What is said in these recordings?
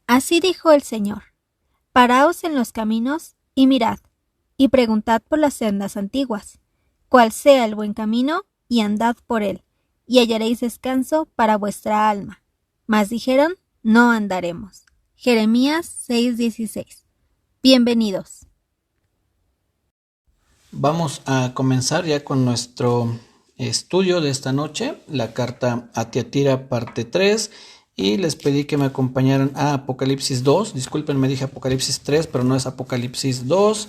Así dijo el Señor: Paraos en los caminos y mirad, y preguntad por las sendas antiguas, cuál sea el buen camino, y andad por él, y hallaréis descanso para vuestra alma. Mas dijeron: No andaremos. Jeremías 6:16. Bienvenidos. Vamos a comenzar ya con nuestro estudio de esta noche, la carta a Tiatira parte 3, y les pedí que me acompañaran a Apocalipsis 2. Disculpen, me dije Apocalipsis 3, pero no es Apocalipsis 2.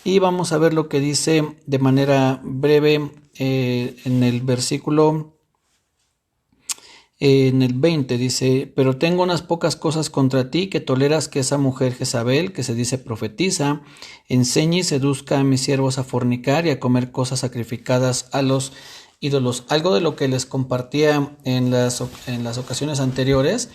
Y vamos a ver lo que dice de manera breve en el versículo. En el 20 dice: Pero tengo unas pocas cosas contra ti, que toleras que esa mujer Jezabel, que se dice profetiza, enseñe y seduzca a mis siervos a fornicar y a comer cosas sacrificadas a los ídolos. Algo de lo que les compartía en las ocasiones anteriores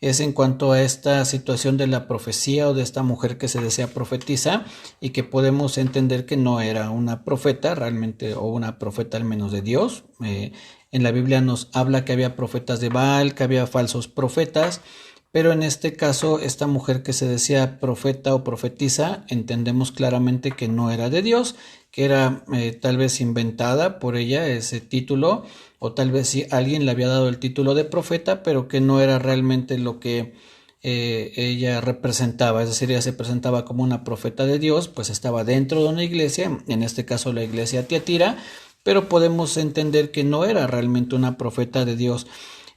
es en cuanto a esta situación de la profecía o de esta mujer que se decía profetiza, y que podemos entender que no era una profeta realmente, o una profeta al menos de Dios. En la Biblia nos habla que había profetas de Baal, que había falsos profetas, pero en este caso esta mujer que se decía profeta o profetiza, entendemos claramente que no era de Dios, que era tal vez inventada por ella ese título, o tal vez sí alguien le había dado el título de profeta, pero que no era realmente lo que ella representaba. Es decir, ella se presentaba como una profeta de Dios, pues estaba dentro de una iglesia, en este caso la iglesia Tiatira, pero podemos entender que no era realmente una profeta de Dios.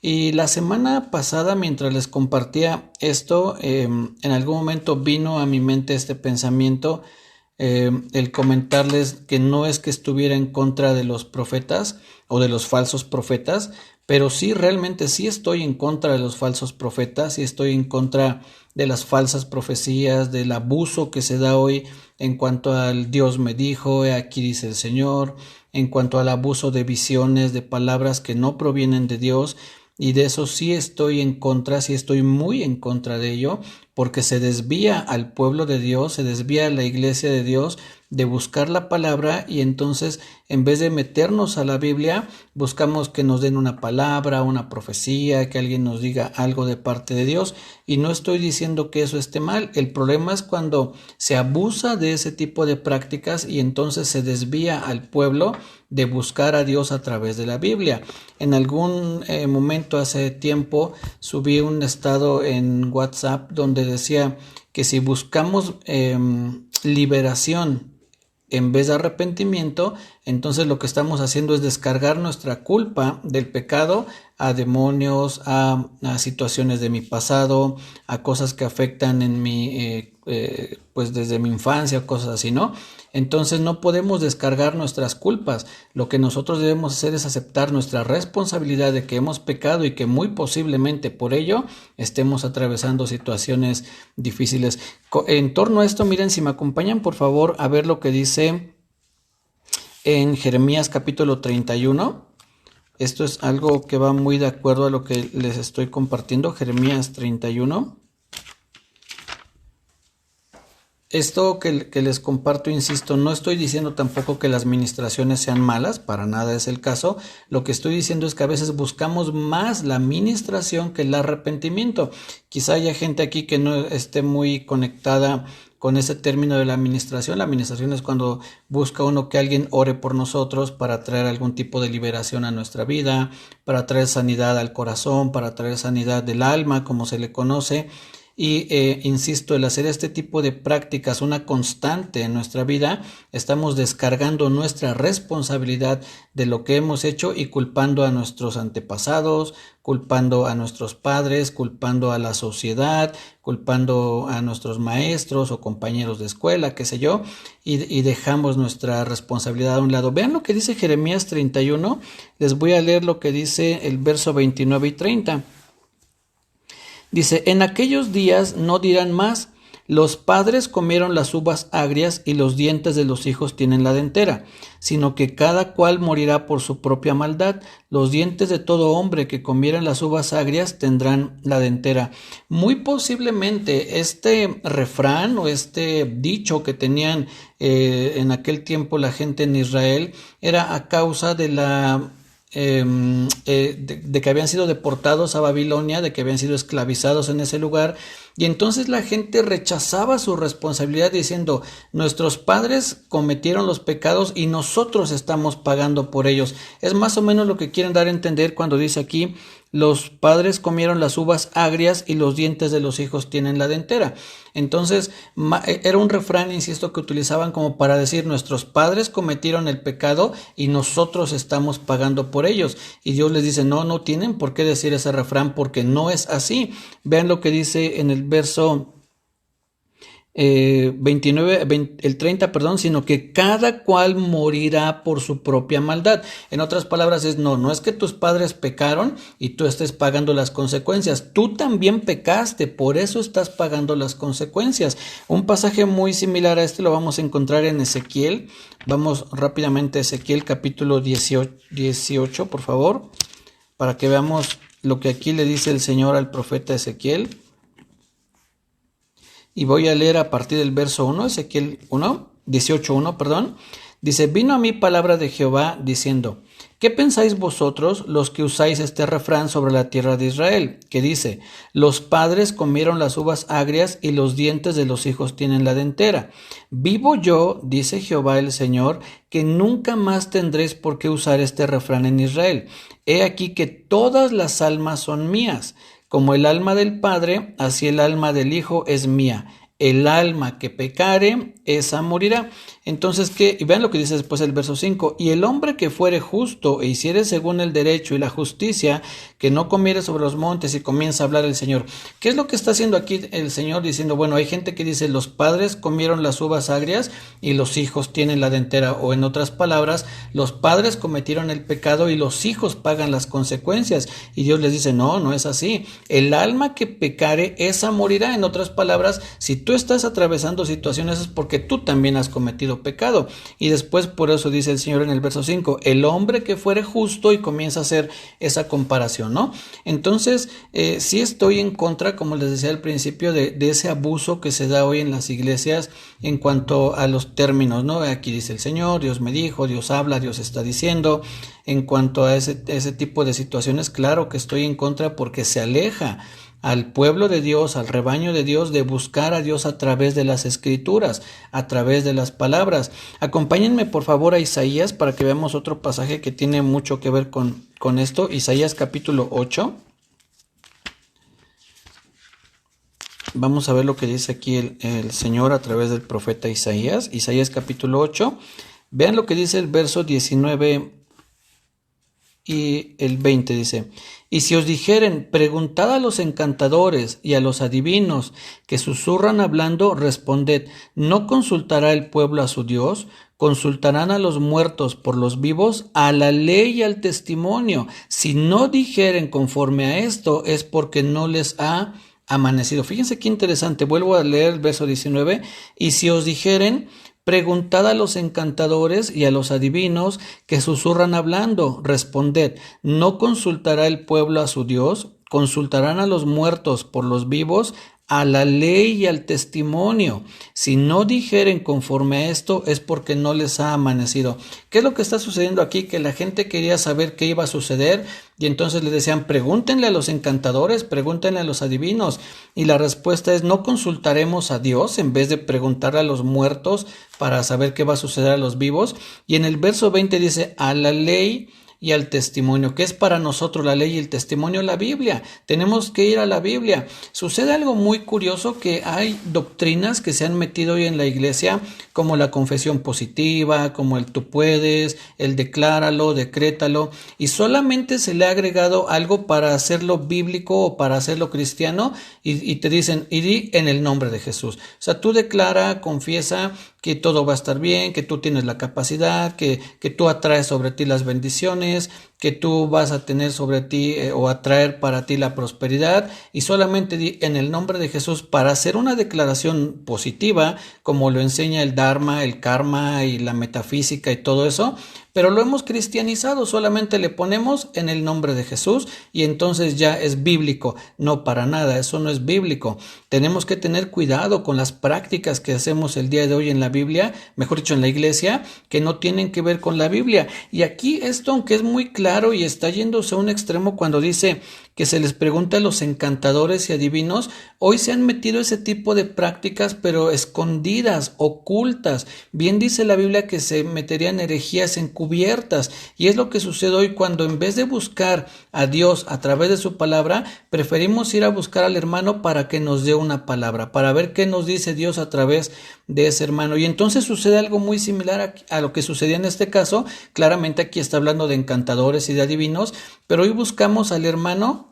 Y la semana pasada, mientras les compartía esto, en algún momento vino a mi mente este pensamiento, el comentarles que no es que estuviera en contra de los profetas o de los falsos profetas, pero sí, realmente sí estoy en contra de los falsos profetas, sí estoy en contra de las falsas profecías, del abuso que se da hoy en cuanto al Dios me dijo, aquí dice el Señor, en cuanto al abuso de visiones, de palabras que no provienen de Dios. Y de eso sí estoy en contra, sí estoy muy en contra de ello, porque se desvía al pueblo de Dios, se desvía a la iglesia de Dios de buscar la palabra, y entonces en vez de meternos a la Biblia, buscamos que nos den una palabra, una profecía, que alguien nos diga algo de parte de Dios. Y no estoy diciendo que eso esté mal, el problema es cuando se abusa de ese tipo de prácticas y entonces se desvía al pueblo de buscar a Dios a través de la Biblia. En algún momento hace tiempo subí un estado en WhatsApp donde decía que si buscamos liberación en vez de arrepentimiento, entonces lo que estamos haciendo es descargar nuestra culpa del pecado a demonios, a situaciones de mi pasado, a cosas que afectan en mi, pues desde mi infancia, cosas así, ¿no? Entonces no podemos descargar nuestras culpas. Lo que nosotros debemos hacer es aceptar nuestra responsabilidad de que hemos pecado y que muy posiblemente por ello estemos atravesando situaciones difíciles. En torno a esto, miren, si me acompañan por favor a ver lo que dice en Jeremías capítulo 31. Esto es algo que va muy de acuerdo a lo que les estoy compartiendo. Jeremías 31. Esto que les comparto, insisto, no estoy diciendo tampoco que las ministraciones sean malas, para nada es el caso. Lo que estoy diciendo es que a veces buscamos más la ministración que el arrepentimiento. Quizá haya gente aquí que no esté muy conectada con ese término de la administración. La administración es cuando busca uno que alguien ore por nosotros para traer algún tipo de liberación a nuestra vida, para traer sanidad al corazón, para traer sanidad del alma, como se le conoce. Y insisto, el hacer este tipo de prácticas una constante en nuestra vida, estamos descargando nuestra responsabilidad de lo que hemos hecho y culpando a nuestros antepasados, culpando a nuestros padres, culpando a la sociedad, culpando a nuestros maestros o compañeros de escuela, qué sé yo, y dejamos nuestra responsabilidad a un lado. Vean lo que dice Jeremías 31, les voy a leer lo que dice el verso 29 y 30. Dice: En aquellos días no dirán más, los padres comieron las uvas agrias y los dientes de los hijos tienen la dentera, sino que cada cual morirá por su propia maldad. Los dientes de todo hombre que comieran las uvas agrias tendrán la dentera. Muy posiblemente este refrán o este dicho que tenían en aquel tiempo la gente en Israel era a causa de la de que habían sido deportados a Babilonia, de que habían sido esclavizados en ese lugar, y entonces la gente rechazaba su responsabilidad diciendo, nuestros padres cometieron los pecados y nosotros estamos pagando por ellos. Es más o menos lo que quieren dar a entender cuando dice aquí, los padres comieron las uvas agrias y los dientes de los hijos tienen la dentera. Entonces, era un refrán, insisto, que utilizaban como para decir, nuestros padres cometieron el pecado y nosotros estamos pagando por ellos. Y Dios les dice, no tienen por qué decir ese refrán porque no es así. Vean lo que dice en el verso 30, sino que cada cual morirá por su propia maldad. En otras palabras no es que tus padres pecaron y tú estés pagando las consecuencias, tú también pecaste, por eso estás pagando las consecuencias. Un pasaje muy similar a este lo vamos a encontrar en Ezequiel. Vamos rápidamente a Ezequiel capítulo 18, por favor, para que veamos lo que aquí le dice el Señor al profeta Ezequiel. Y voy a leer a partir del verso 1, Ezequiel 18:1. Dice, vino a mí palabra de Jehová diciendo, ¿qué pensáis vosotros los que usáis este refrán sobre la tierra de Israel? Que dice, los padres comieron las uvas agrias y los dientes de los hijos tienen la dentera. Vivo yo, dice Jehová el Señor, que nunca más tendréis por qué usar este refrán en Israel. He aquí que todas las almas son mías. Como el alma del Padre, así el alma del Hijo es mía. El alma que pecare, esa morirá. Entonces, y vean lo que dice después el verso 5. Y el hombre que fuere justo e hiciere según el derecho y la justicia, que no comiere sobre los montes, y comienza a hablar el Señor. ¿Qué es lo que está haciendo aquí el Señor? Diciendo, bueno, hay gente que dice, los padres comieron las uvas agrias y los hijos tienen la dentera. O en otras palabras, los padres cometieron el pecado y los hijos pagan las consecuencias. Y Dios les dice, no es así. El alma que pecare, esa morirá. En otras palabras, si tú estás atravesando situaciones es porque tú también has cometido pecado. Y después por eso dice el Señor en el verso 5, el hombre que fuere justo, y comienza a hacer esa comparación, ¿no? Entonces, sí estoy en contra, como les decía al principio, de ese abuso que se da hoy en las iglesias en cuanto a los términos, ¿no? Aquí dice el Señor, Dios me dijo, Dios habla, Dios está diciendo. En cuanto a ese tipo de situaciones, claro que estoy en contra porque se aleja al pueblo de Dios, al rebaño de Dios, de buscar a Dios a través de las escrituras, a través de las palabras. Acompáñenme por favor a Isaías para que veamos otro pasaje que tiene mucho que ver con esto. Isaías capítulo 8. Vamos a ver lo que dice aquí el Señor a través del profeta Isaías. Isaías capítulo 8. Vean lo que dice el verso 19 y el 20 dice, y si os dijeren, preguntad a los encantadores y a los adivinos que susurran hablando, responded, ¿no consultará el pueblo a su Dios? Consultarán a los muertos por los vivos, a la ley y al testimonio. Si no dijeren conforme a esto, es porque no les ha amanecido. Fíjense qué interesante, vuelvo a leer el verso 19, y si os dijeren, preguntad a los encantadores y a los adivinos que susurran hablando, responded, ¿no consultará el pueblo a su Dios? Consultarán a los muertos por los vivos, a la ley y al testimonio. Si no dijeren conforme a esto, es porque no les ha amanecido. ¿Qué es lo que está sucediendo aquí? Que la gente quería saber qué iba a suceder y entonces le decían, pregúntenle a los encantadores, pregúntenle a los adivinos. Y la respuesta es, no consultaremos a Dios en vez de preguntarle a los muertos para saber qué va a suceder a los vivos. Y en el verso 20 dice, a la ley y al testimonio. ¿Qué es para nosotros la ley y el testimonio? La Biblia. Tenemos que ir a la Biblia. Sucede algo muy curioso, que hay doctrinas que se han metido hoy en la iglesia, como la confesión positiva, como el tú puedes, el decláralo, decrétalo, y solamente se le ha agregado algo para hacerlo bíblico o para hacerlo cristiano, y te dicen, y di en el nombre de Jesús. O sea, tú declara, confiesa que todo va a estar bien, que tú tienes la capacidad, que tú atraes sobre ti las bendiciones, que tú vas a tener sobre ti o atraer para ti la prosperidad, y solamente di en el nombre de Jesús para hacer una declaración positiva, como lo enseña el Dharma, el Karma y la metafísica y todo eso, pero lo hemos cristianizado, solamente le ponemos en el nombre de Jesús y entonces ya es bíblico. No, para nada, eso no es bíblico. Tenemos que tener cuidado con las prácticas que hacemos el día de hoy en la Biblia, mejor dicho en la iglesia, que no tienen que ver con la Biblia. Y aquí esto, aunque es muy claro, claro y está yéndose a un extremo cuando dice que se les pregunta a los encantadores y adivinos. Hoy se han metido ese tipo de prácticas, pero escondidas, ocultas. Bien dice la Biblia que se meterían herejías encubiertas, y es lo que sucede hoy cuando en vez de buscar a Dios a través de su palabra, preferimos ir a buscar al hermano para que nos dé una palabra, para ver qué nos dice Dios a través de ese hermano. Y entonces sucede algo muy similar a lo que sucedía en este caso. Claramente aquí está hablando de encantadores y de adivinos, pero hoy buscamos al hermano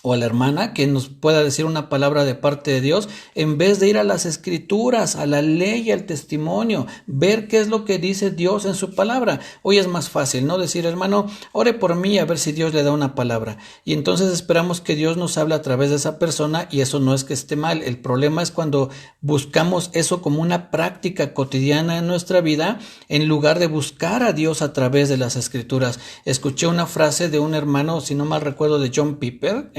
o a la hermana que nos pueda decir una palabra de parte de Dios, en vez de ir a las escrituras, a la ley, al testimonio, ver qué es lo que dice Dios en su palabra. Hoy es más fácil, ¿no? Decir, hermano, ore por mí a ver si Dios le da una palabra. Y entonces esperamos que Dios nos hable a través de esa persona, y eso no es que esté mal. El problema es cuando buscamos eso como una práctica cotidiana en nuestra vida, en lugar de buscar a Dios a través de las escrituras. Escuché una frase de un hermano, si no mal recuerdo, de John Piper,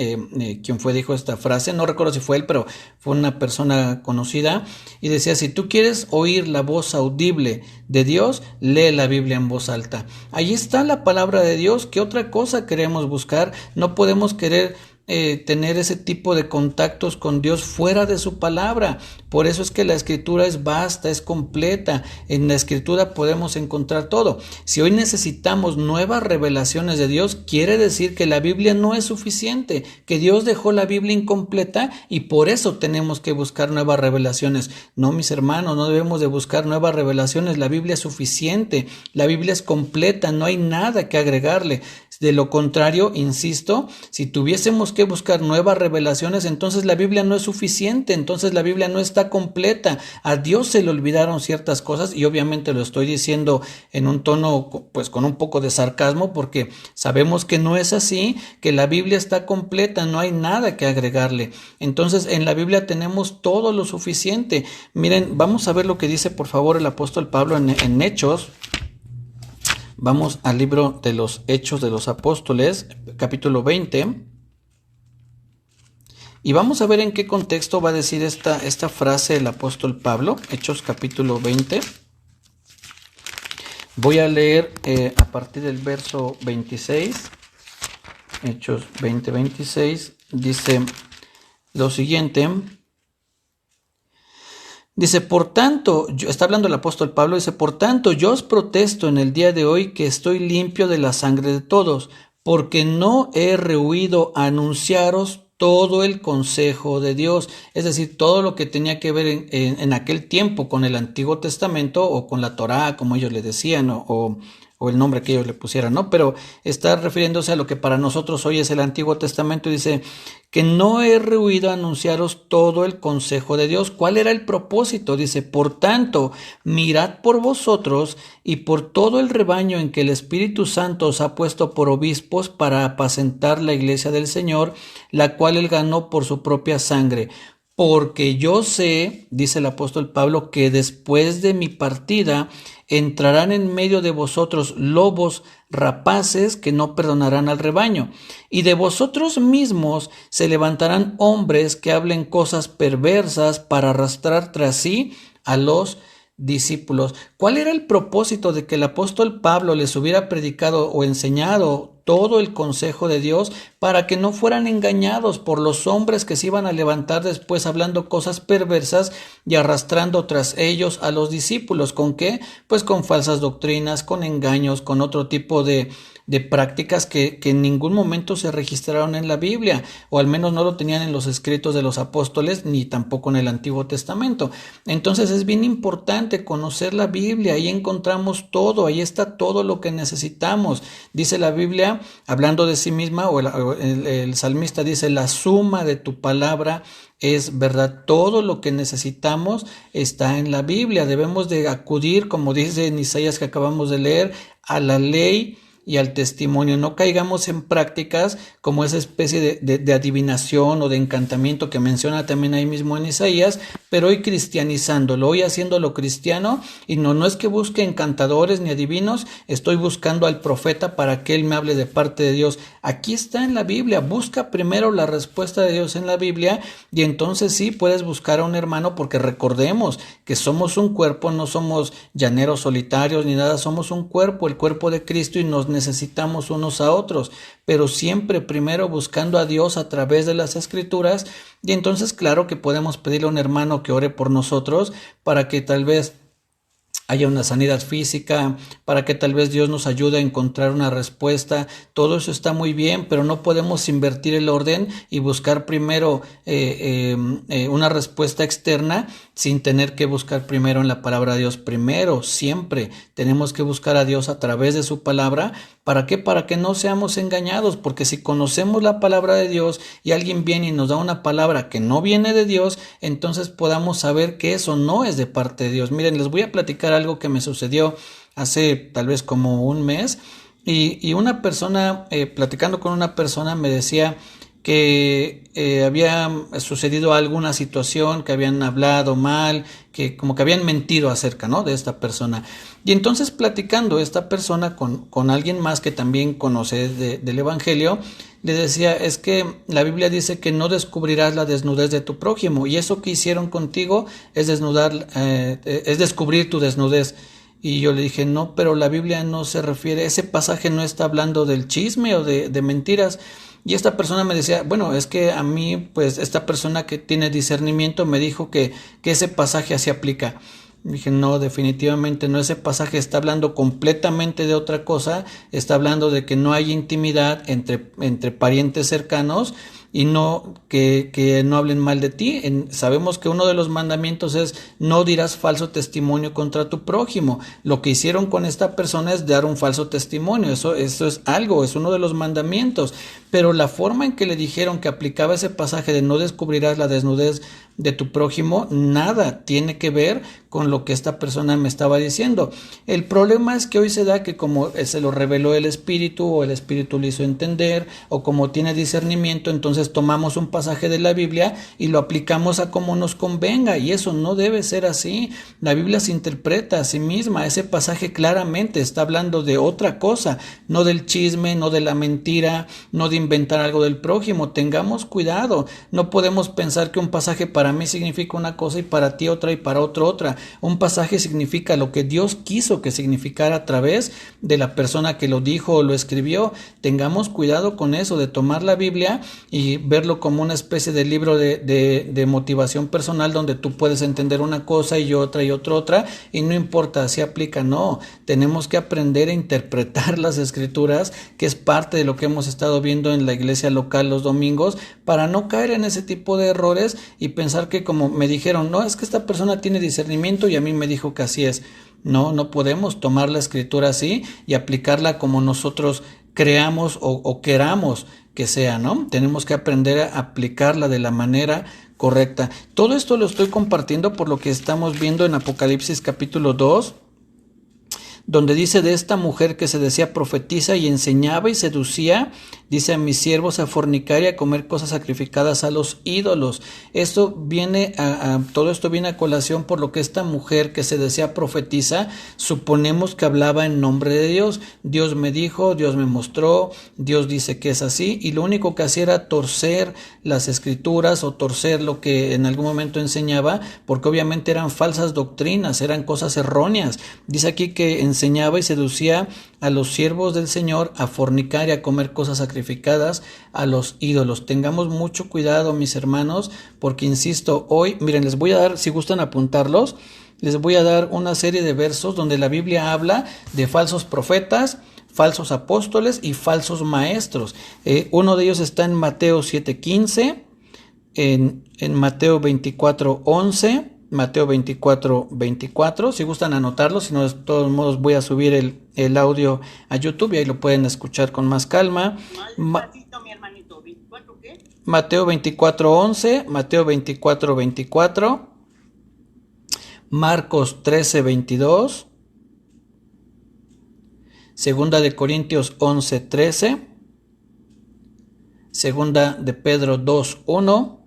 quien dijo esta frase, no recuerdo si fue él, pero fue una persona conocida, y decía, si tú quieres oír la voz audible de Dios, lee la Biblia en voz alta. Ahí está la palabra de Dios. ¿Qué otra cosa queremos buscar? No podemos querer tener ese tipo de contactos con Dios fuera de su palabra. Por eso es que la escritura es vasta, es completa. En la escritura podemos encontrar todo. Si hoy necesitamos nuevas revelaciones de Dios, quiere decir que la Biblia no es suficiente, que Dios dejó la Biblia incompleta, y por eso tenemos que buscar nuevas revelaciones. No, mis hermanos, no debemos de buscar nuevas revelaciones. La Biblia es suficiente, la Biblia es completa, no hay nada que agregarle. De lo contrario, insisto, si tuviésemos que buscar nuevas revelaciones, entonces la Biblia no es suficiente, entonces la Biblia no está completa. A Dios se le olvidaron ciertas cosas, y obviamente lo estoy diciendo en un tono, pues con un poco de sarcasmo, porque sabemos que no es así, que la Biblia está completa, no hay nada que agregarle. Entonces en la Biblia tenemos todo lo suficiente. Miren, vamos a ver lo que dice por favor el apóstol Pablo en Hechos. Vamos al libro de los Hechos de los Apóstoles, capítulo 20, y vamos a ver en qué contexto va a decir esta frase el apóstol Pablo. Hechos capítulo 20. Voy a leer a partir del verso 26. Hechos 20, 26. Dice lo siguiente. Dice, por tanto, está hablando el apóstol Pablo, dice, por tanto, yo os protesto en el día de hoy que estoy limpio de la sangre de todos, porque no he rehuido anunciaros todo el consejo de Dios, es decir, todo lo que tenía que ver en aquel tiempo con el Antiguo Testamento, o con la Torá, como ellos le decían, o el nombre que ellos le pusieran, ¿no? Pero está refiriéndose a lo que para nosotros hoy es el Antiguo Testamento, y dice que no he rehuido anunciaros todo el consejo de Dios. ¿Cuál era el propósito? Dice, por tanto, mirad por vosotros y por todo el rebaño en que el Espíritu Santo os ha puesto por obispos para apacentar la iglesia del Señor, la cual él ganó por su propia sangre. Porque yo sé, dice el apóstol Pablo, que después de mi partida entrarán en medio de vosotros lobos rapaces que no perdonarán al rebaño, y de vosotros mismos se levantarán hombres que hablen cosas perversas para arrastrar tras sí a los discípulos. ¿Cuál era el propósito de que el apóstol Pablo les hubiera predicado o enseñado todo el consejo de Dios? Para que no fueran engañados por los hombres que se iban a levantar después hablando cosas perversas y arrastrando tras ellos a los discípulos. ¿Con qué? Pues con falsas doctrinas, con engaños, con otro tipo de prácticas que en ningún momento se registraron en la Biblia, o al menos no lo tenían en los escritos de los apóstoles, ni tampoco en el Antiguo Testamento. Entonces es bien importante conocer la Biblia. Ahí encontramos todo, ahí está todo lo que necesitamos. Dice la Biblia, hablando de sí misma, o el salmista dice, la suma de tu palabra es verdad. Todo lo que necesitamos está en la Biblia. Debemos de acudir, como dice en Isaías que acabamos de leer, a la ley y al testimonio. No caigamos en prácticas como esa especie de adivinación o de encantamiento que menciona también ahí mismo en Isaías, pero hoy cristianizándolo, hoy haciéndolo cristiano, y no es que busque encantadores ni adivinos, estoy buscando al profeta para que él me hable de parte de Dios. Aquí está en la Biblia, busca primero la respuesta de Dios en la Biblia, y entonces sí puedes buscar a un hermano, porque recordemos que somos un cuerpo, no somos llaneros solitarios ni nada, somos un cuerpo, el cuerpo de Cristo, y nos necesitamos unos a otros, pero siempre primero buscando a Dios a través de las Escrituras. Y entonces claro que podemos pedirle a un hermano que ore por nosotros para que tal vez haya una sanidad física, para que tal vez Dios nos ayude a encontrar una respuesta. Todo eso está muy bien, pero no podemos invertir el orden y buscar primero una respuesta externa sin tener que buscar primero en la palabra de Dios. Primero, siempre tenemos que buscar a Dios a través de su palabra. ¿Para qué? Para que no seamos engañados, porque si conocemos la palabra de Dios y alguien viene y nos da una palabra que no viene de Dios, entonces podamos saber que eso no es de parte de Dios. Miren, les voy a platicar algo que me sucedió hace tal vez como un mes, y una persona, platicando con una persona, me decía que había sucedido alguna situación, que habían hablado mal, que como que habían mentido acerca, ¿no?, de esta persona. Y entonces platicando esta persona con alguien más que también conoce del Evangelio, le decía, es que la Biblia dice que no descubrirás la desnudez de tu prójimo, y eso que hicieron contigo es descubrir tu desnudez. Y yo le dije, no, pero la Biblia no se refiere, ese pasaje no está hablando del chisme o de mentiras. Y esta persona me decía, bueno, es que a mí, pues esta persona que tiene discernimiento me dijo que ese pasaje así aplica. Dije, no, definitivamente no, ese pasaje está hablando completamente de otra cosa, está hablando de que no hay intimidad entre parientes cercanos, y no que no hablen mal de ti. Sabemos que uno de los mandamientos es no dirás falso testimonio contra tu prójimo. Lo que hicieron con esta persona es dar un falso testimonio, eso es algo, es uno de los mandamientos, pero la forma en que le dijeron que aplicaba ese pasaje de no descubrirás la desnudez de tu prójimo, nada tiene que ver con lo que esta persona me estaba diciendo. El problema es que hoy se da que como se lo reveló el Espíritu, o el Espíritu le hizo entender, o como tiene discernimiento, entonces tomamos un pasaje de la Biblia y lo aplicamos a como nos convenga, y eso no debe ser así. La Biblia se interpreta a sí misma, ese pasaje claramente está hablando de otra cosa, no del chisme, no de la mentira, no de inventar algo del prójimo. Tengamos cuidado, no podemos pensar que un pasaje para mí significa una cosa y para ti otra y para otro otra. Un pasaje significa lo que Dios quiso que significara a través de la persona que lo dijo o lo escribió. Tengamos cuidado con eso, de tomar la Biblia y verlo como una especie de libro de motivación personal, donde tú puedes entender una cosa y otra y otra, y no importa si aplica. No, tenemos que aprender a interpretar las Escrituras, que es parte de lo que hemos estado viendo en la iglesia local los domingos, para no caer en ese tipo de errores y pensar que como me dijeron, no, es que esta persona tiene discernimiento y a mí me dijo que así es. No podemos tomar la Escritura así y aplicarla como nosotros creamos o queramos que sea, ¿no? Tenemos que aprender a aplicarla de la manera correcta. Todo esto lo estoy compartiendo por lo que estamos viendo en Apocalipsis capítulo 2, donde dice de esta mujer que se decía profetisa y enseñaba y seducía, dice, a mis siervos a fornicar y a comer cosas sacrificadas a los ídolos. Esto viene todo esto viene a colación por lo que esta mujer que se decía profetisa, suponemos que hablaba en nombre de Dios. Dios me dijo, Dios me mostró, Dios dice que es así, y lo único que hacía era torcer las Escrituras o torcer lo que en algún momento enseñaba, porque obviamente eran falsas doctrinas, eran cosas erróneas. Dice aquí que enseñaba y seducía a los siervos del Señor a fornicar y a comer cosas sacrificadas a los ídolos. Tengamos mucho cuidado, mis hermanos, porque insisto, hoy, miren, les voy a dar, si gustan apuntarlos, les voy a dar una serie de versos donde la Biblia habla de falsos profetas, falsos apóstoles y falsos maestros. Uno de ellos está en Mateo 7:15, en Mateo 24:11, Mateo 24:24, si gustan anotarlo, si no, de todos modos voy a subir el audio a YouTube y ahí lo pueden escuchar con más calma. Mateo 24:11, Mateo 24:24, Marcos 13:22, Segunda de Corintios 11:13, Segunda de Pedro 2:1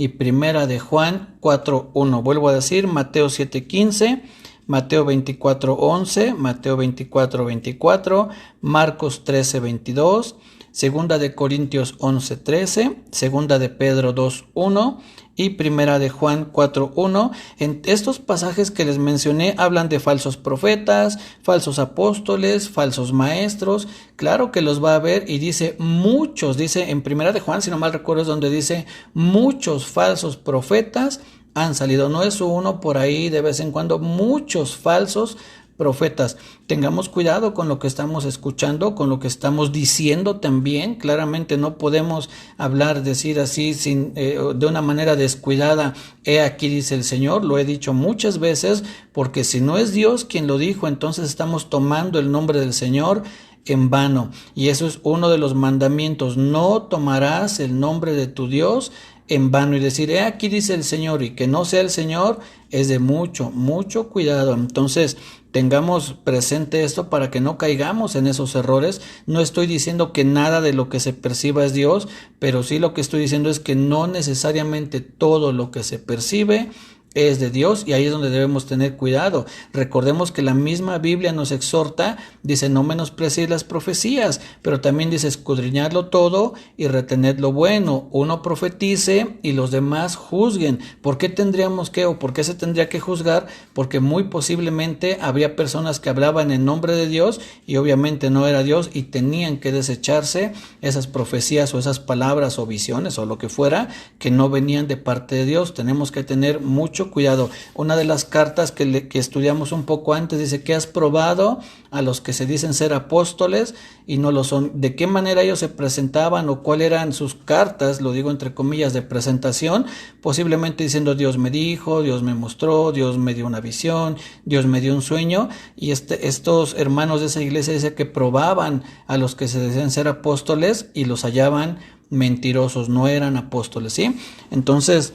y primera de Juan 4:1. Vuelvo a decir, Mateo 7:15, Mateo 24:11, Mateo 24:24, Marcos 13:22, segunda de Corintios 11:13, segunda de Pedro 2:1 y primera de Juan 4:1. En estos pasajes que les mencioné hablan de falsos profetas, falsos apóstoles, falsos maestros. Claro que los va a haber, y dice muchos, dice en primera de Juan, si no mal recuerdo, es donde dice muchos falsos profetas han salido. No es uno por ahí de vez en cuando, muchos falsos profetas. Tengamos cuidado con lo que estamos escuchando, con lo que estamos diciendo también. Claramente no podemos hablar, decir así de una manera descuidada, he aquí dice el Señor. Lo he dicho muchas veces, porque si no es Dios quien lo dijo, entonces estamos tomando el nombre del Señor en vano. Y eso es uno de los mandamientos: no tomarás el nombre de tu Dios en vano. Y decir, aquí dice el Señor, y que no sea el Señor, es de mucho, mucho cuidado. Entonces, tengamos presente esto para que no caigamos en esos errores. No estoy diciendo que nada de lo que se perciba es Dios, pero sí lo que estoy diciendo es que no necesariamente todo lo que se percibe es de Dios, y ahí es donde debemos tener cuidado. Recordemos que la misma Biblia nos exhorta, dice, no menospreciéis las profecías, pero también dice, escudriñadlo todo y retened lo bueno. Uno profetice y los demás juzguen. ¿Por qué tendríamos que, o por qué se tendría que juzgar? Porque muy posiblemente habría personas que hablaban en nombre de Dios y obviamente no era Dios, y tenían que desecharse esas profecías o esas palabras o visiones o lo que fuera que no venían de parte de Dios. Tenemos que tener mucho cuidado. Una de las cartas que estudiamos un poco antes dice, ¿qué has probado a los que se dicen ser apóstoles y no lo son? ¿De qué manera ellos se presentaban o cuáles eran sus cartas, lo digo entre comillas, de presentación? Posiblemente diciendo, Dios me dijo, Dios me mostró, Dios me dio una visión, Dios me dio un sueño. Y estos hermanos de esa iglesia dice que probaban a los que se decían ser apóstoles y los hallaban mentirosos, no eran apóstoles, ¿sí? Entonces,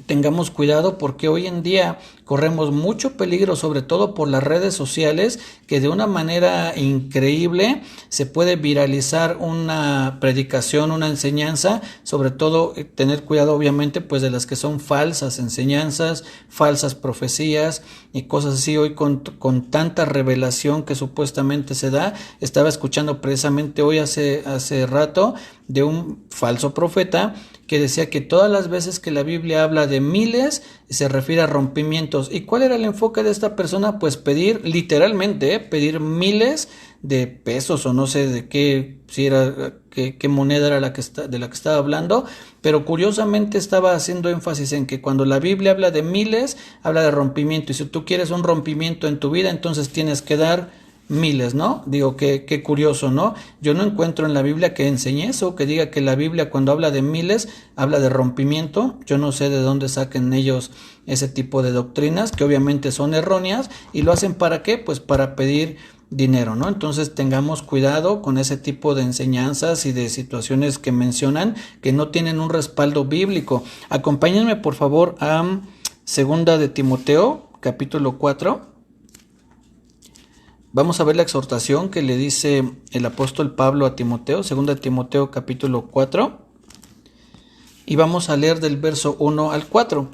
tengamos cuidado, porque hoy en día corremos mucho peligro, sobre todo por las redes sociales, que de una manera increíble se puede viralizar una predicación, una enseñanza. Sobre todo tener cuidado obviamente pues de las que son falsas enseñanzas, falsas profecías y cosas así. Hoy con tanta revelación que supuestamente se da, estaba escuchando precisamente hoy hace rato de un falso profeta que decía que todas las veces que la Biblia habla de miles se refiere a rompimientos. ¿Y cuál era el enfoque de esta persona? Pues pedir, literalmente, pedir miles de pesos, o no sé de qué, si era qué moneda era de la que estaba hablando, pero curiosamente estaba haciendo énfasis en que cuando la Biblia habla de miles, habla de rompimiento, y si tú quieres un rompimiento en tu vida, entonces tienes que dar miles, ¿no? Digo, qué curioso, ¿no? Yo no encuentro en la Biblia que enseñe eso, que diga que la Biblia cuando habla de miles, habla de rompimiento. Yo no sé de dónde saquen ellos ese tipo de doctrinas, que obviamente son erróneas, y lo hacen ¿para qué? Pues para pedir dinero, ¿no? Entonces tengamos cuidado con ese tipo de enseñanzas y de situaciones que mencionan que no tienen un respaldo bíblico. Acompáñenme por favor a segunda de Timoteo, capítulo 4. Vamos a ver la exhortación que le dice el apóstol Pablo a Timoteo, segunda de Timoteo capítulo 4, y vamos a leer del verso 1 al 4.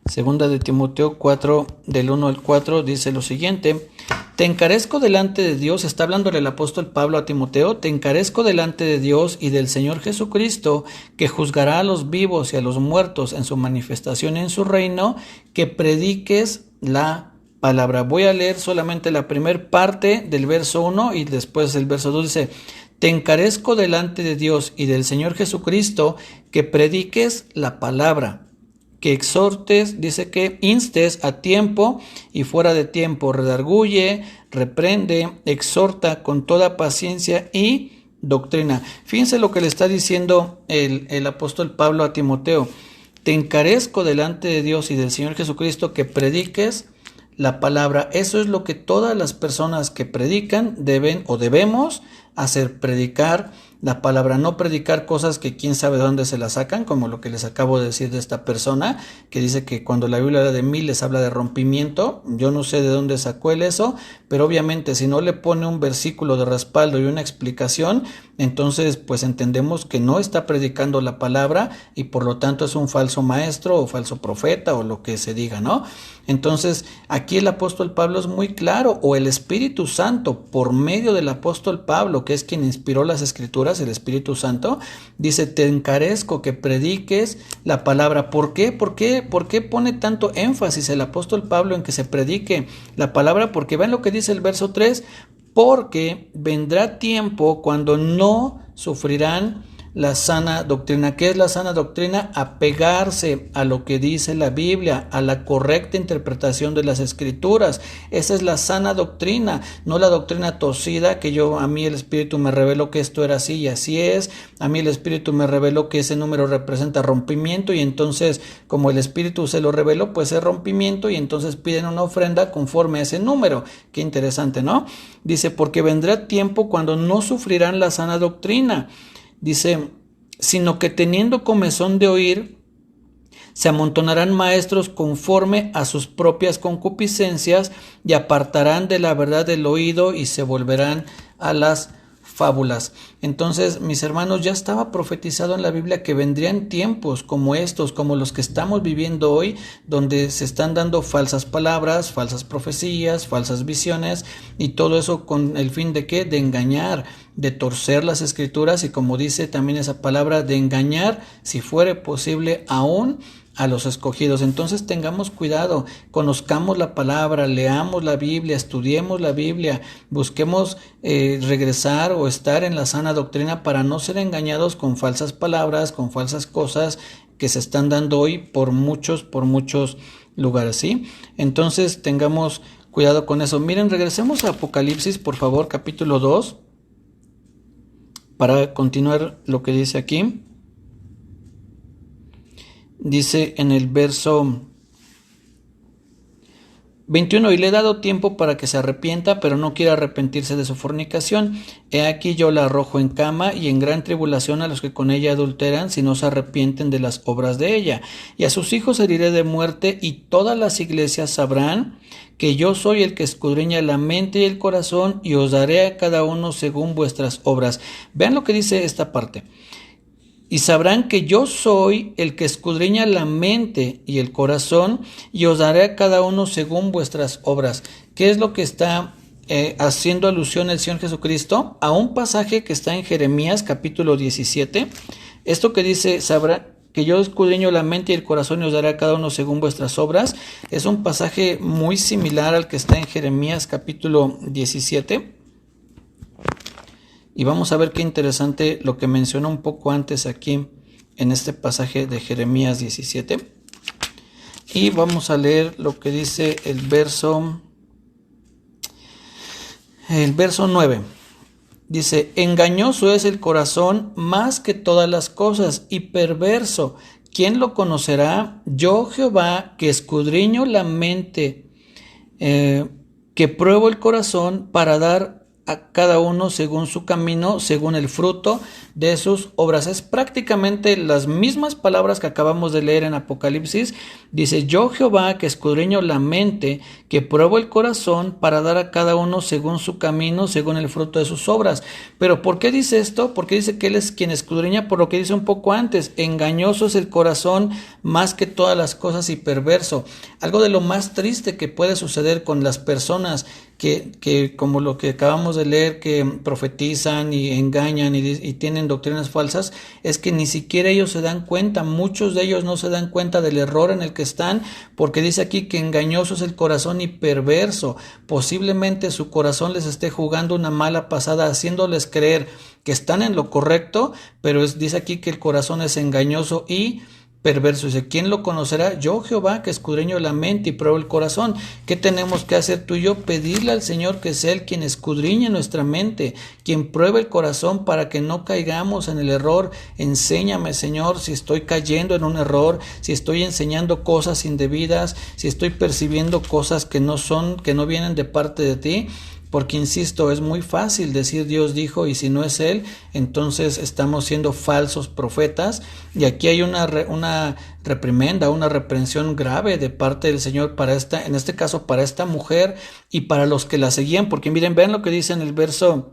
Segunda de Timoteo 4, del 1 al 4, dice lo siguiente: te encarezco delante de Dios, está hablándole el apóstol Pablo a Timoteo, te encarezco delante de Dios y del Señor Jesucristo, que juzgará a los vivos y a los muertos en su manifestación en su reino, que prediques la palabra. Voy a leer solamente la primera parte del verso 1 y después el verso 2 dice: te encarezco delante de Dios y del Señor Jesucristo, que prediques la palabra, que exhortes, dice que instes a tiempo y fuera de tiempo, redarguye, reprende, exhorta con toda paciencia y doctrina. Fíjense lo que le está diciendo el apóstol Pablo a Timoteo: te encarezco delante de Dios y del Señor Jesucristo, que prediques la palabra. Eso es lo que todas las personas que predican deben o debemos hacer: predicar la palabra, no predicar cosas que quién sabe de dónde se las sacan, como lo que les acabo de decir de esta persona, que dice que cuando la Biblia habla de miles habla de rompimiento. Yo no sé de dónde sacó él eso, pero obviamente si no le pone un versículo de respaldo y una explicación, entonces pues entendemos que no está predicando la palabra y por lo tanto es un falso maestro o falso profeta o lo que se diga, ¿no? Entonces aquí el apóstol Pablo es muy claro, o el Espíritu Santo por medio del apóstol Pablo, que es quien inspiró las escrituras, el Espíritu Santo, dice: te encarezco que prediques la palabra. ¿Por qué? ¿Por qué pone tanto énfasis el apóstol Pablo en que se predique la palabra? Porque vean lo que dice el verso 3, porque vendrá tiempo cuando no sufrirán la sana doctrina. ¿Qué es la sana doctrina? Apegarse a lo que dice la Biblia, a la correcta interpretación de las escrituras. Esa es la sana doctrina, no la doctrina torcida que a mí el Espíritu me reveló que esto era así y así es. A mí el Espíritu me reveló que ese número representa rompimiento y entonces como el Espíritu se lo reveló, pues es rompimiento y entonces piden una ofrenda conforme a ese número. Qué interesante, ¿no? Dice, porque vendrá tiempo cuando no sufrirán la sana doctrina. Dice, sino que teniendo comezón de oír, se amontonarán maestros conforme a sus propias concupiscencias y apartarán de la verdad el oído y se volverán a las fábulas. Entonces, mis hermanos, ya estaba profetizado en la Biblia que vendrían tiempos como estos, como los que estamos viviendo hoy, donde se están dando falsas palabras, falsas profecías, falsas visiones, y todo eso con el fin de ¿qué? De engañar, de torcer las escrituras, y como dice también esa palabra, de engañar, si fuere posible, aún a los escogidos. Entonces tengamos cuidado, conozcamos la palabra, leamos la Biblia, estudiemos la Biblia, busquemos regresar o estar en la sana doctrina para no ser engañados con falsas palabras, con falsas cosas que se están dando hoy por muchos lugares, ¿sí? Entonces tengamos cuidado con eso. Miren, regresemos a Apocalipsis, por favor, capítulo 2, para continuar lo que dice aquí. Dice en el verso 21, y le he dado tiempo para que se arrepienta, pero no quiere arrepentirse de su fornicación. He aquí yo la arrojo en cama y en gran tribulación a los que con ella adulteran, si no se arrepienten de las obras de ella. Y a sus hijos heriré de muerte, y todas las iglesias sabrán que yo soy el que escudriña la mente y el corazón, y os daré a cada uno según vuestras obras. Vean lo que dice esta parte. Y sabrán que yo soy el que escudriña la mente y el corazón, y os daré a cada uno según vuestras obras. ¿Qué es lo que está haciendo alusión el Señor Jesucristo? A un pasaje que está en Jeremías capítulo 17. Esto que dice, sabrá que yo escudriño la mente y el corazón y os daré a cada uno según vuestras obras, es un pasaje muy similar al que está en Jeremías capítulo 17. Y vamos a ver qué interesante lo que mencionó un poco antes aquí en este pasaje de Jeremías 17. Y vamos a leer lo que dice el verso 9. Dice, engañoso es el corazón más que todas las cosas y perverso. ¿Quién lo conocerá? Yo, Jehová, que escudriño la mente, que pruebo el corazón para dar a cada uno según su camino, según el fruto de sus obras. Es prácticamente las mismas palabras que acabamos de leer en Apocalipsis. Dice, yo Jehová que escudriño la mente, que pruebo el corazón para dar a cada uno según su camino, según el fruto de sus obras. Pero ¿por qué dice esto? Porque dice que Él es quien escudriña, por lo que dice un poco antes, engañoso es el corazón más que todas las cosas y perverso. Algo de lo más triste que puede suceder con las personas que como lo que acabamos de leer, que profetizan y engañan y tienen doctrinas falsas, es que ni siquiera ellos se dan cuenta, muchos de ellos no se dan cuenta del error en el que están, porque dice aquí que engañoso es el corazón y perverso. Posiblemente su corazón les esté jugando una mala pasada, haciéndoles creer que están en lo correcto, pero dice aquí que el corazón es engañoso y perverso. Dice, ¿quién lo conocerá? Yo, Jehová, que escudriño la mente y pruebo el corazón. ¿Qué tenemos que hacer tú y yo? Pedirle al Señor que sea Él quien escudriñe nuestra mente, quien pruebe el corazón para que no caigamos en el error. Enséñame, Señor, si estoy cayendo en un error, si estoy enseñando cosas indebidas, si estoy percibiendo cosas que no vienen de parte de ti. porque insisto, es muy fácil decir Dios dijo y si no es Él, entonces estamos siendo falsos profetas, y aquí hay una reprimenda, una reprensión grave de parte del Señor en este caso para esta mujer y para los que la seguían, porque miren, vean lo que dice en el verso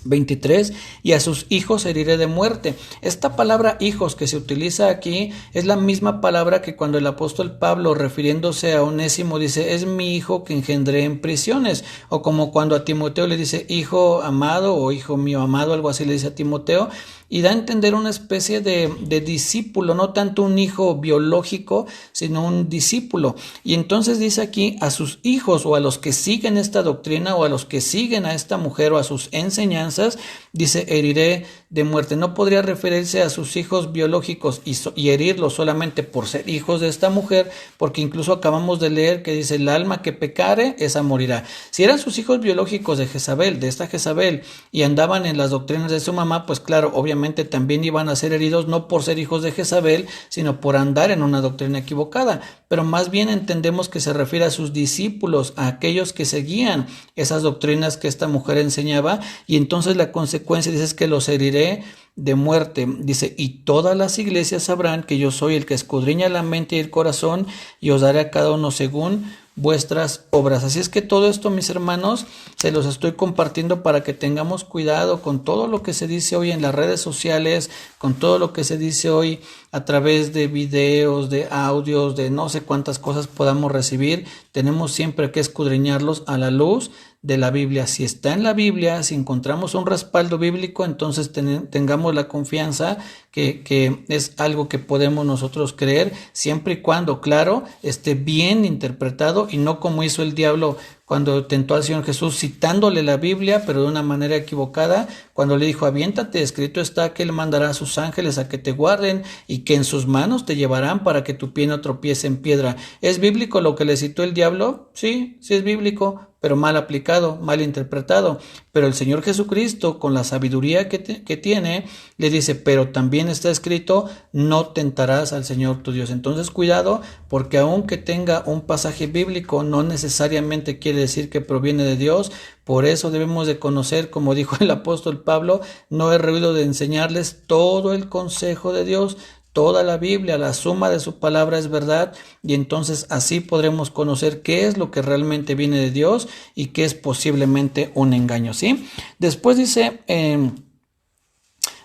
23, y a sus hijos heriré de muerte. Esta palabra hijos que se utiliza aquí es la misma palabra que cuando el apóstol Pablo, refiriéndose a Onésimo, dice, es mi hijo que engendré en prisiones, o como cuando a Timoteo le dice hijo amado o hijo mío amado, algo así le dice a Timoteo, y da a entender una especie de discípulo, no tanto un hijo biológico, sino un discípulo. Y entonces dice aquí a sus hijos o a los que siguen esta doctrina o a los que siguen a esta mujer o a sus enseñanzas, dice heriré de muerte. No podría referirse a sus hijos biológicos y herirlos solamente por ser hijos de esta mujer, porque incluso acabamos de leer que dice el alma que pecare, esa morirá. Si eran sus hijos biológicos de Jezabel, de esta Jezabel, y andaban en las doctrinas de su mamá, pues claro, obviamente también iban a ser heridos no por ser hijos de Jezabel, sino por andar en una doctrina equivocada. Pero más bien entendemos que se refiere a sus discípulos, a aquellos que seguían esas doctrinas que esta mujer enseñaba, y entonces la consecuencia dice es que los heriré de muerte. Dice, y todas las iglesias sabrán que yo soy el que escudriña la mente y el corazón, y os daré a cada uno según vuestras obras. Así es que todo esto, mis hermanos, se los estoy compartiendo para que tengamos cuidado con todo lo que se dice hoy en las redes sociales, con todo lo que se dice hoy a través de videos, de audios, de no sé cuántas cosas podamos recibir. Tenemos siempre que escudriñarlos a la luz de la Biblia. Si está en la Biblia, si encontramos un respaldo bíblico, entonces tengamos la confianza que es algo que podemos nosotros creer, siempre y cuando, claro, esté bien interpretado y no como hizo el diablo cuando tentó al Señor Jesús citándole la Biblia, pero de una manera equivocada, cuando le dijo, aviéntate, escrito está que Él mandará a sus ángeles a que te guarden y que en sus manos te llevarán para que tu pie no tropiece en piedra. ¿Es bíblico lo que le citó el diablo? Sí, sí es bíblico, pero mal aplicado, mal interpretado. Pero el Señor Jesucristo, con la sabiduría que tiene, le dice, pero también está escrito, no tentarás al Señor tu Dios. Entonces cuidado, porque aunque tenga un pasaje bíblico, no necesariamente quiere decir que proviene de Dios. Por eso debemos de conocer, como dijo el apóstol Pablo, no he rehuido de enseñarles todo el consejo de Dios. Toda la Biblia, la suma de su palabra es verdad, y entonces así podremos conocer qué es lo que realmente viene de Dios y qué es posiblemente un engaño, ¿sí? Después dice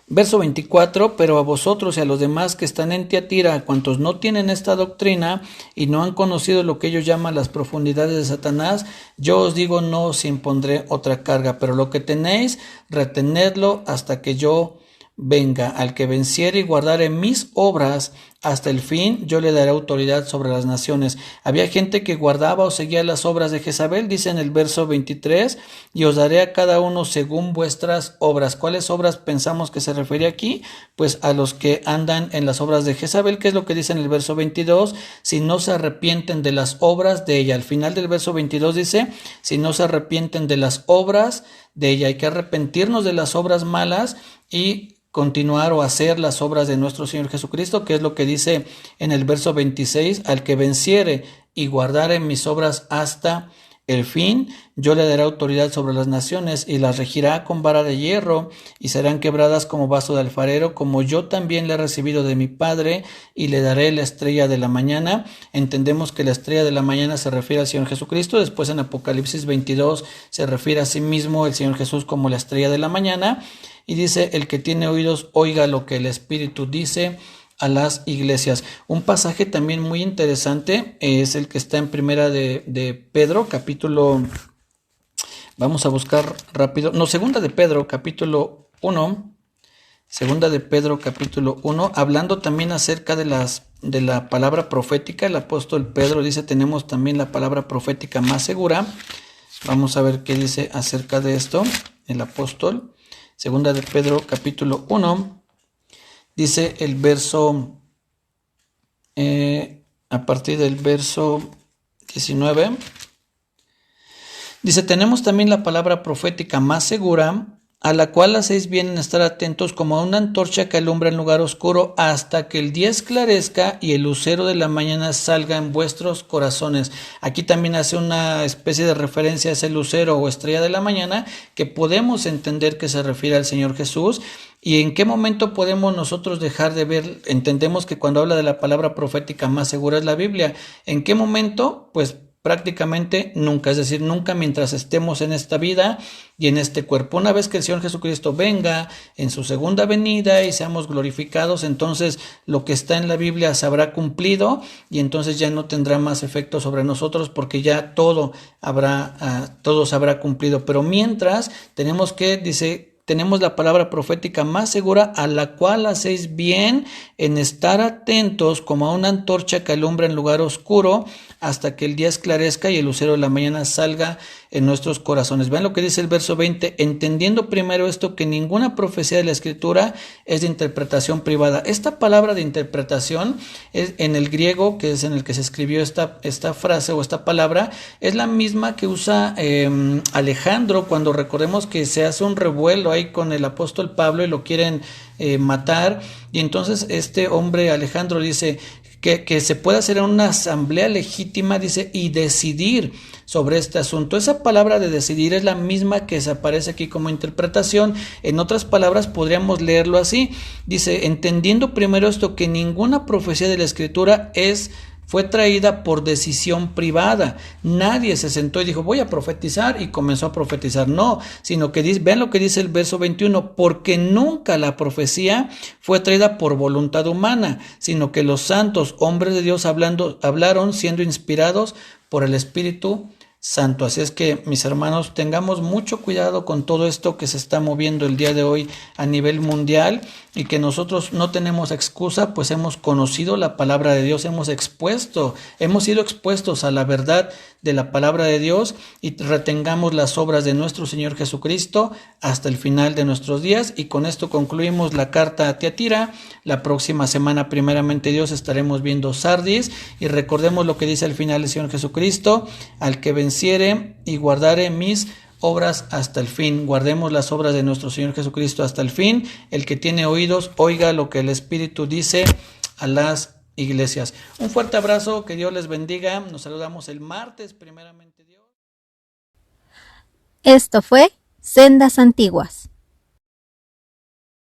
verso 24, pero a vosotros y a los demás que están en Tiatira, a cuantos no tienen esta doctrina y no han conocido lo que ellos llaman las profundidades de Satanás, yo os digo, no os impondré otra carga, pero lo que tenéis, retenedlo hasta que yo venga. Al que venciere y guardare mis obras hasta el fin, yo le daré autoridad sobre las naciones. Había gente que guardaba o seguía las obras de Jezabel, dice en el verso 23, y os daré a cada uno según vuestras obras. ¿Cuáles obras pensamos que se refiere aquí? Pues a los que andan en las obras de Jezabel, que es lo que dice en el verso 22, si no se arrepienten de las obras de ella. Al final del verso 22 dice, si no se arrepienten de las obras de ella. Hay que arrepentirnos de las obras malas y continuar o hacer las obras de nuestro Señor Jesucristo, que es lo que dice en el verso 26, al que venciere y guardare mis obras hasta el fin, yo le daré autoridad sobre las naciones y las regirá con vara de hierro y serán quebradas como vaso de alfarero, como yo también le he recibido de mi Padre y le daré la estrella de la mañana. Entendemos que la estrella de la mañana se refiere al Señor Jesucristo. Después en Apocalipsis 22 se refiere a sí mismo el Señor Jesús como la estrella de la mañana. Y dice, el que tiene oídos, oiga lo que el Espíritu dice a las iglesias. Un pasaje también muy interesante es el que está en primera de Pedro, capítulo, vamos a buscar rápido, no, segunda de Pedro, capítulo 1, segunda de Pedro, capítulo 1, hablando también acerca de la palabra profética. El apóstol Pedro dice, tenemos también la palabra profética más segura. Vamos a ver qué dice acerca de esto el apóstol. Segunda de Pedro, capítulo 1, dice el verso, a partir del verso 19, dice, tenemos también la palabra profética más segura, a la cual hacéis bien en estar atentos como a una antorcha que alumbra en lugar oscuro hasta que el día esclarezca y el lucero de la mañana salga en vuestros corazones. Aquí también hace una especie de referencia a ese lucero o estrella de la mañana que podemos entender que se refiere al Señor Jesús. ¿Y en qué momento podemos nosotros dejar de ver? Entendemos que cuando habla de la palabra profética más segura es la Biblia. ¿En qué momento? Pues prácticamente nunca, es decir, nunca mientras estemos en esta vida y en este cuerpo. Una vez que el Señor Jesucristo venga en su segunda venida y seamos glorificados, entonces lo que está en la Biblia se habrá cumplido y entonces ya no tendrá más efecto sobre nosotros porque ya todo se habrá cumplido. Pero mientras tenemos que, dice, tenemos la palabra profética más segura, a la cual hacéis bien en estar atentos como a una antorcha que alumbra en lugar oscuro hasta que el día esclarezca y el lucero de la mañana salga en nuestros corazones. Vean lo que dice el verso 20, entendiendo primero esto, que ninguna profecía de la Escritura es de interpretación privada. Esta palabra de interpretación es en el griego, que es en el que se escribió esta frase o esta palabra, es la misma que usa Alejandro cuando recordemos que se hace un revuelo ahí con el apóstol Pablo y lo quieren matar, y entonces este hombre Alejandro dice que se puede hacer una asamblea legítima, dice, y decidir sobre este asunto. Esa palabra de decidir es la misma que se aparece aquí como interpretación. En otras palabras podríamos leerlo así, dice, entendiendo primero esto, que ninguna profecía de la Escritura fue traída por decisión privada. Nadie se sentó y dijo, voy a profetizar, y comenzó a profetizar. No, sino que vean lo que dice el verso 21, porque nunca la profecía fue traída por voluntad humana, sino que los santos hombres de Dios hablaron siendo inspirados por el Espíritu Santo. Así es que, mis hermanos, tengamos mucho cuidado con todo esto que se está moviendo el día de hoy a nivel mundial, y que nosotros no tenemos excusa, pues hemos conocido la palabra de Dios, hemos sido expuestos a la verdad de la palabra de Dios, y retengamos las obras de nuestro Señor Jesucristo hasta el final de nuestros días. Y con esto concluimos la carta a Tiatira. La próxima semana, primeramente Dios, estaremos viendo Sardis, y recordemos lo que dice al final el Señor Jesucristo, al que venciere y guardare mis obras hasta el fin. Guardemos las obras de nuestro Señor Jesucristo hasta el fin. El que tiene oídos, oiga lo que el Espíritu dice a las iglesias. Un fuerte abrazo, que Dios les bendiga. Nos saludamos el martes, primeramente Dios. Esto fue Sendas Antiguas.